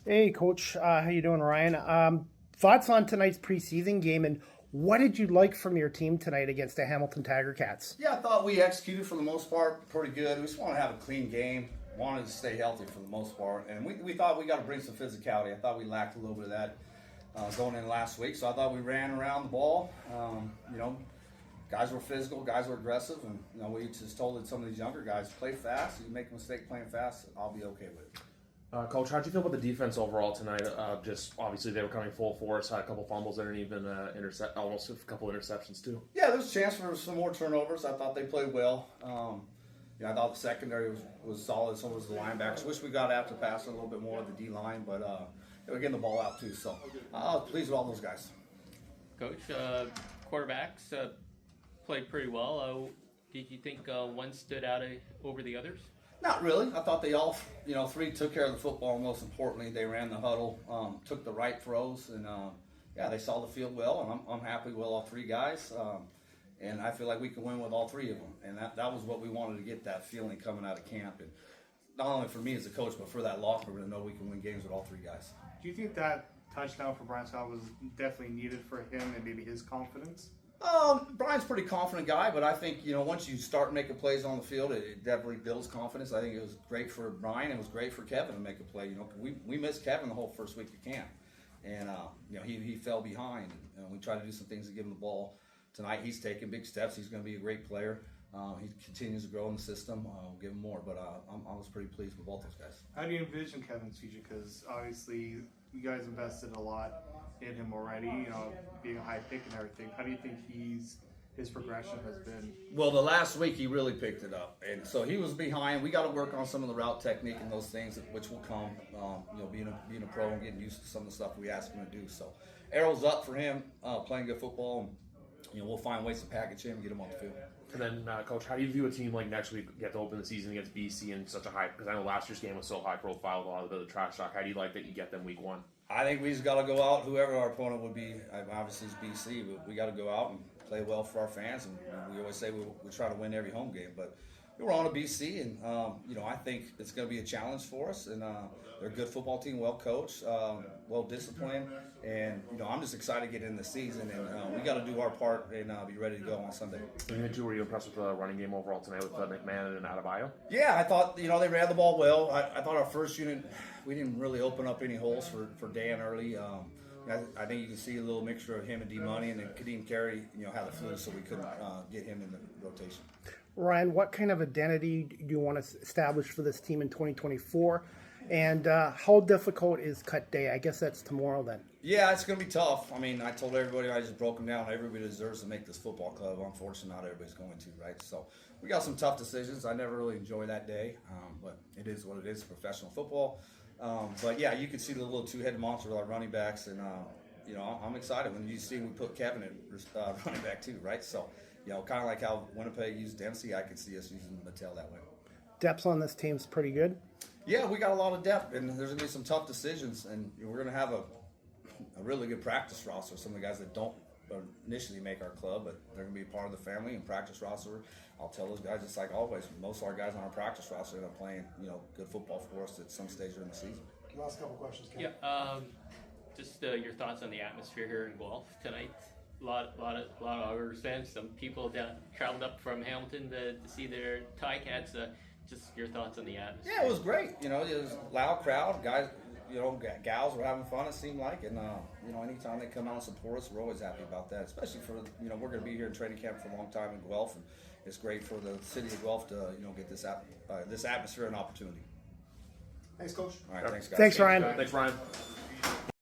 Hey, Coach. How you doing, Ryan? Thoughts on tonight's preseason game, and what did you like from your team tonight against the Hamilton Tiger Cats? Yeah, I thought we executed for the most part pretty good. We just want to have a clean game. Wanted to stay healthy for the most part, and we thought we got to bring some physicality. I thought we lacked a little bit of that going in last week, so I thought we ran around the ball. Guys were physical, guys were aggressive, and we just told some of these younger guys play fast. If you make a mistake playing fast, I'll be okay with it. Coach, how'd you feel about the defense overall tonight? Just obviously they were coming full force, had a couple fumbles and even almost a couple interceptions too. Yeah, there was a chance for some more turnovers. I thought they played well. I thought the secondary was solid. So was the linebackers. Wish we got after passing a little bit more of the D line, but they were getting the ball out too. So I was pleased with all those guys. Coach, quarterbacks played pretty well. Did you think one stood out over the others? Not really. I thought they all, three took care of the football. Most importantly, they ran the huddle, took the right throws, and they saw the field well. And I'm happy with all three guys. And I feel like we can win with all three of them. And that was what we wanted to get, that feeling coming out of camp. And not only for me as a coach, but for that locker room to know we can win games with all three guys. Do you think that touchdown for Brian Scott was definitely needed for him and maybe his confidence? Brian's a pretty confident guy, but I think, once you start making plays on the field, it definitely builds confidence. I think it was great for Brian. It was great for Kevin to make a play. We missed Kevin the whole first week of camp. And, he fell behind. We tried to do some things to give him the ball. Tonight, he's taking big steps. He's going to be a great player. He continues to grow in the system. We'll give him more, but I was pretty pleased with both those guys. How do you envision Kevin's future? Because obviously you guys invested a lot in him already, being a high pick and everything. How do you think his progression has been? Well, the last week he really picked it up, and so he was behind. We got to work on some of the route technique and those things, which will come. Being a pro and getting used to some of the stuff we ask him to do. So, arrows up for him, playing good football. And, we'll find ways to package him and get him on the field. And then, Coach, how do you view a team like next week get to open the season against BC in such a high? Because I know last year's game was so high profile with a lot of the trash talk. How do you like that you get them week one? I think we just got to go out, whoever our opponent would be. Obviously, it's BC, but we got to go out and play well for our fans. And we always say we try to win every home game. But we're on to BC, and I think it's going to be a challenge for us. And they're a good football team, well coached, well disciplined, and I'm just excited to get in the season. And we got to do our part and be ready to go on Sunday. Were you impressed with the running game overall tonight with McMahon and Adebayo? Yeah, I thought they ran the ball well. I thought our first unit we didn't really open up any holes for Dan early. I think you can see a little mixture of him and D Money, and then Kadeem Carey, had the flu, so we couldn't get him in the rotation. Ryan, what kind of identity do you want to establish for this team in 2024? And how difficult is cut day? I guess that's tomorrow then. Yeah, it's going to be tough. I mean, I told everybody, I just broke them down. Everybody deserves to make this football club. Unfortunately, not everybody's going to, right? So we got some tough decisions. I never really enjoy that day, but it is what it is, professional football. But, yeah, you can see the little two-headed monster with our running backs. And, I'm excited when you see we put Kevin at running back too, right? So, kind of like how Winnipeg used Dempsey, I could see us using Mattel that way. Depth on this team's pretty good. Yeah, we got a lot of depth, and there's going to be some tough decisions, and we're going to have a really good practice roster. Some of the guys that don't initially make our club, but they're going to be part of the family and practice roster. I'll tell those guys, just like always, most of our guys on our practice roster are playing, good football for us at some stage during the season. Last couple questions, Ken. Yeah, just your thoughts on the atmosphere here in Guelph tonight. A lot of our fans. Some people traveled up from Hamilton to see their Ticats. Just your thoughts on the atmosphere. Yeah, it was great. It was a loud crowd. Guys, gals were having fun, it seemed like. And, anytime they come out and support us, we're always happy about that. Especially for, we're going to be here in training camp for a long time in Guelph. And it's great for the city of Guelph to, get this atmosphere and opportunity. Thanks, Coach. All right, thanks, guys. Thanks, Ryan. Thanks, Ryan.